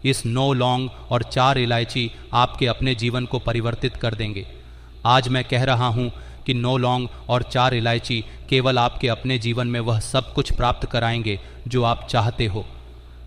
इस 9 लौंग और 4 इलायची आपके अपने जीवन को परिवर्तित कर देंगे। आज मैं कह रहा हूँ कि 9 लौंग और 4 इलायची केवल आपके अपने जीवन में वह सब कुछ प्राप्त कराएंगे जो आप चाहते हो।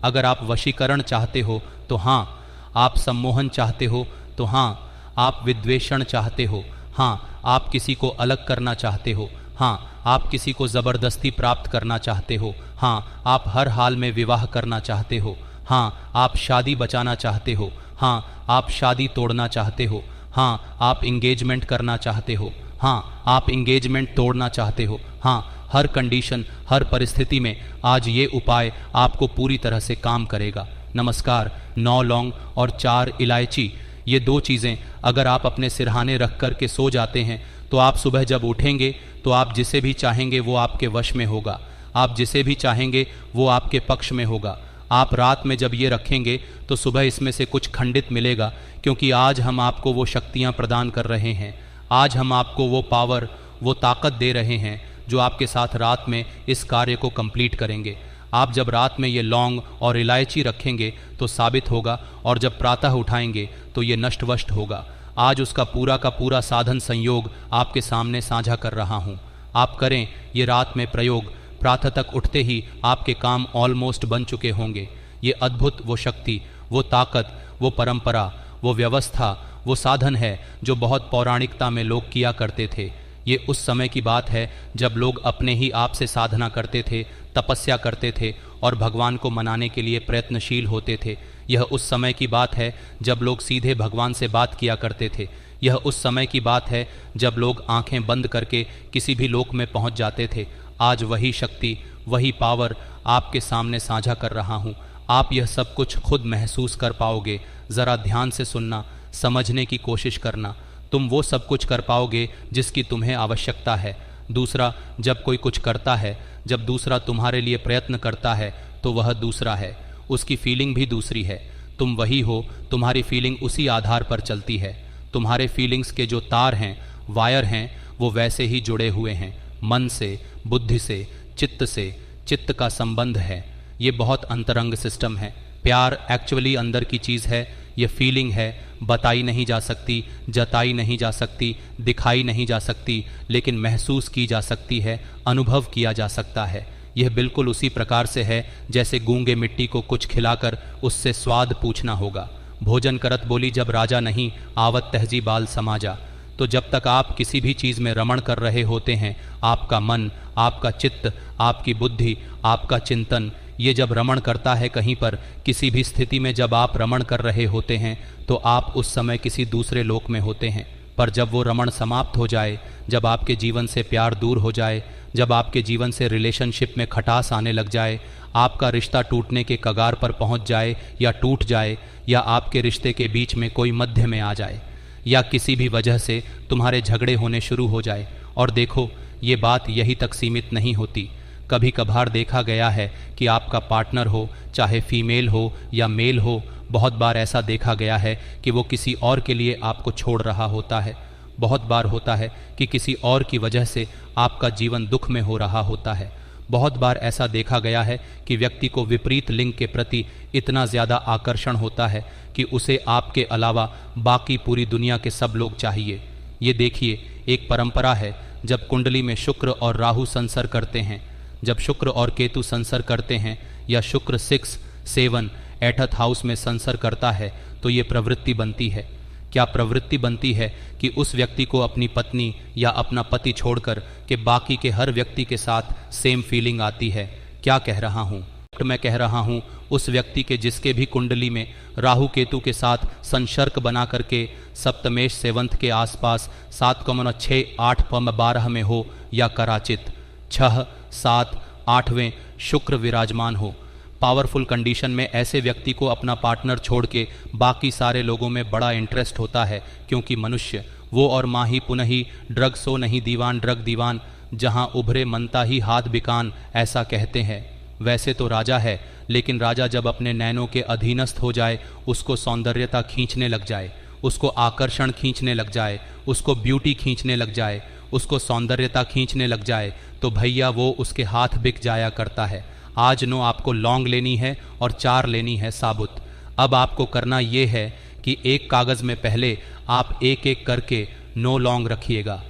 अगर आप वशीकरण चाहते हो तो हाँ, आप सम्मोहन चाहते हो तो हाँ, आप विद्वेषण चाहते हो, हाँ, आप किसी को अलग करना चाहते हो, हाँ, आप किसी को ज़बरदस्ती प्राप्त करना चाहते हो, हाँ, आप हर हाल में विवाह करना चाहते हो, हाँ, आप शादी बचाना चाहते हो, हाँ, आप शादी तोड़ना चाहते हो, हाँ, आप इंगेजमेंट करना चाहते हो, हाँ, आप इंगेजमेंट तोड़ना चाहते हो, हाँ, हर कंडीशन, हर परिस्थिति में आज ये उपाय आपको पूरी तरह से काम करेगा। नमस्कार। 9 लौंग और 4 इलायची, ये 2 चीज़ें अगर आप अपने सिरहाने रख कर के सो जाते हैं तो आप सुबह जब उठेंगे तो आप जिसे भी चाहेंगे वो आपके वश में होगा, आप जिसे भी चाहेंगे वो आपके पक्ष में होगा। आप रात में जब ये रखेंगे तो सुबह इसमें से कुछ खंडित मिलेगा, क्योंकि आज हम आपको वो शक्तियाँ प्रदान कर रहे हैं, आज हम आपको वो पावर, वो ताकत दे रहे हैं जो आपके साथ रात में इस कार्य को कंप्लीट करेंगे। आप जब रात में ये लौंग और इलायची रखेंगे तो साबित होगा, और जब प्रातः उठाएंगे तो ये नष्टवष्ट होगा। आज उसका पूरा का पूरा साधन संयोग आपके सामने साझा कर रहा हूँ। आप करें ये रात में प्रयोग, प्रातः तक उठते ही आपके काम ऑलमोस्ट बन चुके होंगे। ये अद्भुत वो शक्ति, वो ताकत, वो परंपरा, वो व्यवस्था, वो साधन है जो बहुत पौराणिकता में लोग किया करते थे। ये उस समय की बात है जब लोग अपने ही आप से साधना करते थे, तपस्या करते थे और भगवान को मनाने के लिए प्रयत्नशील होते थे। यह उस समय की बात है जब लोग सीधे भगवान से बात किया करते थे। यह उस समय की बात है जब लोग आंखें बंद करके किसी भी लोक में पहुंच जाते थे। आज वही शक्ति, वही पावर आपके सामने साझा कर रहा हूँ। आप यह सब कुछ खुद महसूस कर पाओगे। ज़रा ध्यान से सुनना, समझने की कोशिश करना। तुम वो सब कुछ कर पाओगे जिसकी तुम्हें आवश्यकता है। दूसरा, जब कोई कुछ करता है, जब दूसरा तुम्हारे लिए प्रयत्न करता है तो वह दूसरा है, उसकी फीलिंग भी दूसरी है। तुम वही हो, तुम्हारी फीलिंग उसी आधार पर चलती है। तुम्हारे फीलिंग्स के जो तार हैं, वायर हैं, वो वैसे ही जुड़े हुए हैं, मन से, बुद्धि से, चित्त से। चित्त का संबंध है। ये बहुत अंतरंग सिस्टम है। प्यार एक्चुअली अंदर की चीज़ है। ये फीलिंग है, बताई नहीं जा सकती, जताई नहीं जा सकती, दिखाई नहीं जा सकती, लेकिन महसूस की जा सकती है, अनुभव किया जा सकता है। यह बिल्कुल उसी प्रकार से है जैसे गूंगे मिट्टी को कुछ खिलाकर उससे स्वाद पूछना होगा। भोजन करत बोली जब राजा नहीं, आवत तहजी बाल समाजा। तो जब तक आप किसी भी चीज़ में रमण कर रहे होते हैं, आपका मन, आपका चित्त, आपकी बुद्धि, आपका चिंतन, ये जब रमण करता है कहीं पर, किसी भी स्थिति में जब आप रमण कर रहे होते हैं तो आप उस समय किसी दूसरे लोक में होते हैं। पर जब वो रमण समाप्त हो जाए, जब आपके जीवन से प्यार दूर हो जाए, जब आपके जीवन से रिलेशनशिप में खटास आने लग जाए, आपका रिश्ता टूटने के कगार पर पहुंच जाए या टूट जाए, या आपके रिश्ते के बीच में कोई मध्य में आ जाए, या किसी भी वजह से तुम्हारे झगड़े होने शुरू हो जाए। और देखो, ये बात यही तक सीमित नहीं होती। कभी कभार देखा गया है कि आपका पार्टनर हो, चाहे फीमेल हो या मेल हो, बहुत बार ऐसा देखा गया है कि वो किसी और के लिए आपको छोड़ रहा होता है। बहुत बार होता है कि किसी और की वजह से आपका जीवन दुख में हो रहा होता है। बहुत बार ऐसा देखा गया है कि व्यक्ति को विपरीत लिंग के प्रति इतना ज़्यादा आकर्षण होता है कि उसे आपके अलावा बाकी पूरी दुनिया के सब लोग चाहिए। ये देखिए, एक परंपरा है, जब कुंडली में शुक्र और राहु संसर करते हैं, जब शुक्र और केतु संसर करते हैं, या शुक्र 6, 7 8th हाउस में संसर करता है, तो ये प्रवृत्ति बनती है। क्या प्रवृत्ति बनती है कि उस व्यक्ति को अपनी पत्नी या अपना पति छोड़कर के बाकी के हर व्यक्ति के साथ सेम फीलिंग आती है। क्या कह रहा हूँ? मैं कह रहा हूँ उस व्यक्ति के जिसके भी कुंडली में राहु केतु के साथ संसर्ग बना करके सप्तमेश सेवंत के आसपास 7,6 8,12 में हो, या कराचित 6, 7, 8वें शुक्र विराजमान हो। पावरफुल कंडीशन में ऐसे व्यक्ति को अपना पार्टनर छोड़ के बाकी सारे लोगों में बड़ा इंटरेस्ट होता है, क्योंकि मनुष्य वो और माही पुनः ड्रग सो नहीं दीवान ड्रग दीवान, जहाँ उभरे मनता ही हाथ बिकान, ऐसा कहते हैं। वैसे तो राजा है, लेकिन राजा जब अपने नैनों के अधीनस्थ हो जाए, उसको सौंदर्यता खींचने लग जाए, उसको आकर्षण खींचने लग जाए, उसको ब्यूटी खींचने लग जाए, उसको सौंदर्यता खींचने लग जाए, तो भैया वो उसके हाथ बिक जाया करता है। आज नो आपको लौंग लेनी है और 4 लेनी है साबुत। अब आपको करना ये है कि एक कागज़ में पहले आप एक एक करके 9 लौंग रखिएगा।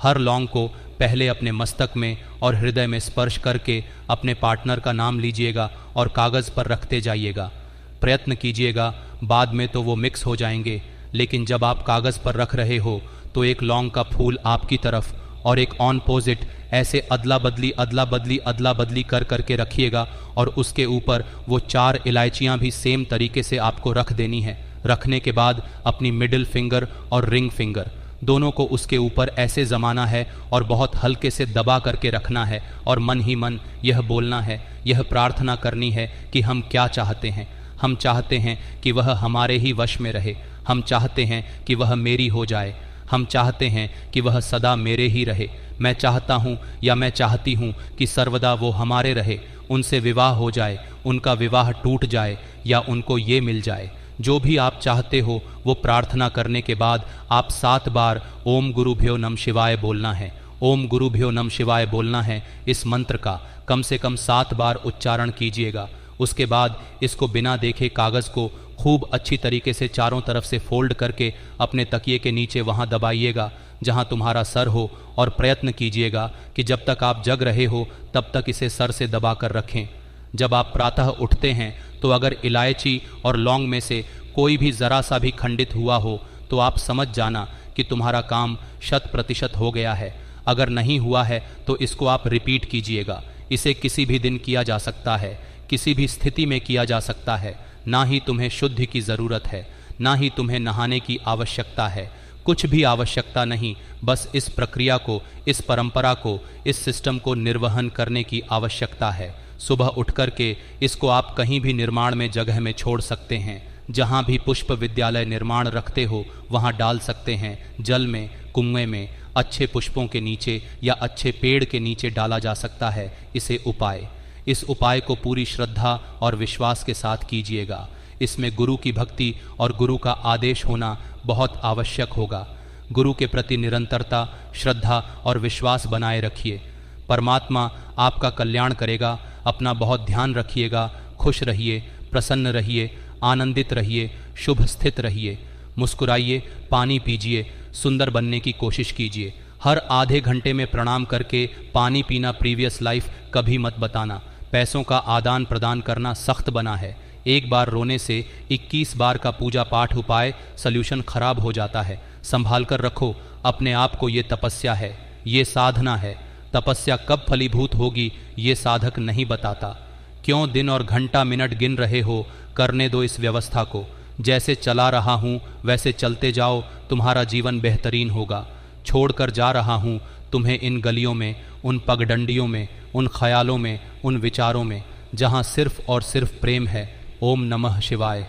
हर लौंग को पहले अपने मस्तक में और हृदय में स्पर्श करके अपने पार्टनर का नाम लीजिएगा और कागज़ पर रखते जाइएगा। प्रयत्न कीजिएगा, बाद में तो वो मिक्स हो जाएंगे, लेकिन जब आप कागज़ पर रख रहे हो तो एक लौंग का फूल आपकी तरफ और एक ऑन पोजिट ऐसे अदला बदली कर करके रखिएगा और उसके ऊपर वो 4 इलायचियाँ भी सेम तरीके से आपको रख देनी है। रखने के बाद अपनी मिडिल फिंगर और रिंग फिंगर दोनों को उसके ऊपर ऐसे जमाना है और बहुत हल्के से दबा करके रखना है और मन ही मन यह बोलना है, यह प्रार्थना करनी है कि हम क्या चाहते हैं। हम चाहते हैं कि वह हमारे ही वश में रहे, हम चाहते हैं कि वह मेरी हो जाए, हम चाहते हैं कि वह सदा मेरे ही रहे। मैं चाहता हूँ या मैं चाहती हूँ कि सर्वदा वो हमारे रहे, उनसे विवाह हो जाए, उनका विवाह टूट जाए या उनको ये मिल जाए। जो भी आप चाहते हो वो प्रार्थना करने के बाद आप 7 बार ओम गुरुभ्यो नमः शिवाय बोलना है। ओम गुरुभ्यो नमः शिवाय बोलना है। इस मंत्र का कम से कम 7 बार उच्चारण कीजिएगा। उसके बाद इसको बिना देखे कागज़ को खूब अच्छी तरीके से चारों तरफ से फोल्ड करके अपने तकिए के नीचे वहाँ दबाइएगा जहाँ तुम्हारा सर हो और प्रयत्न कीजिएगा कि जब तक आप जग रहे हो तब तक इसे सर से दबा कर रखें। जब आप प्रातः उठते हैं तो अगर इलायची और लौंग में से कोई भी ज़रा सा भी खंडित हुआ हो तो आप समझ जाना कि तुम्हारा काम 100% हो गया है। अगर नहीं हुआ है तो इसको आप रिपीट कीजिएगा। इसे किसी भी दिन किया जा सकता है, किसी भी स्थिति में किया जा सकता है। ना ही तुम्हें शुद्धि की ज़रूरत है, ना ही तुम्हें नहाने की आवश्यकता है, कुछ भी आवश्यकता नहीं। बस इस प्रक्रिया को, इस परंपरा को, इस सिस्टम को निर्वहन करने की आवश्यकता है। सुबह उठ कर के इसको आप कहीं भी निर्माण में जगह में छोड़ सकते हैं। जहाँ भी पुष्प विद्यालय निर्माण रखते हो वहाँ डाल सकते हैं। जल में, कुएं में, अच्छे पुष्पों के नीचे या अच्छे पेड़ के नीचे डाला जा सकता है इस उपाय को पूरी श्रद्धा और विश्वास के साथ कीजिएगा। इसमें गुरु की भक्ति और गुरु का आदेश होना बहुत आवश्यक होगा। गुरु के प्रति निरंतरता, श्रद्धा और विश्वास बनाए रखिए। परमात्मा आपका कल्याण करेगा। अपना बहुत ध्यान रखिएगा। खुश रहिए, प्रसन्न रहिए, आनंदित रहिए, शुभ स्थित रहिए। मुस्कुराइए, पानी पीजिए, सुंदर बनने की कोशिश कीजिए। हर आधे घंटे में प्रणाम करके पानी पीना प्रीवियस लाइफ कभी मत बताना। पैसों का आदान प्रदान करना सख्त बना है। एक बार रोने से 21 बार का पूजा पाठ उपाय सल्यूशन खराब हो जाता है। संभाल कर रखो अपने आप को। ये तपस्या है, ये साधना है। तपस्या कब फलीभूत होगी ये साधक नहीं बताता। क्यों दिन और घंटा मिनट गिन रहे हो? करने दो इस व्यवस्था को। जैसे चला रहा हूँ वैसे चलते जाओ, तुम्हारा जीवन बेहतरीन होगा। छोड़कर जा रहा हूँ तुम्हें इन गलियों में, उन पगडंडियों में, उन ख्यालों में, उन विचारों में जहाँ सिर्फ और सिर्फ प्रेम है। ओम नमः शिवाय।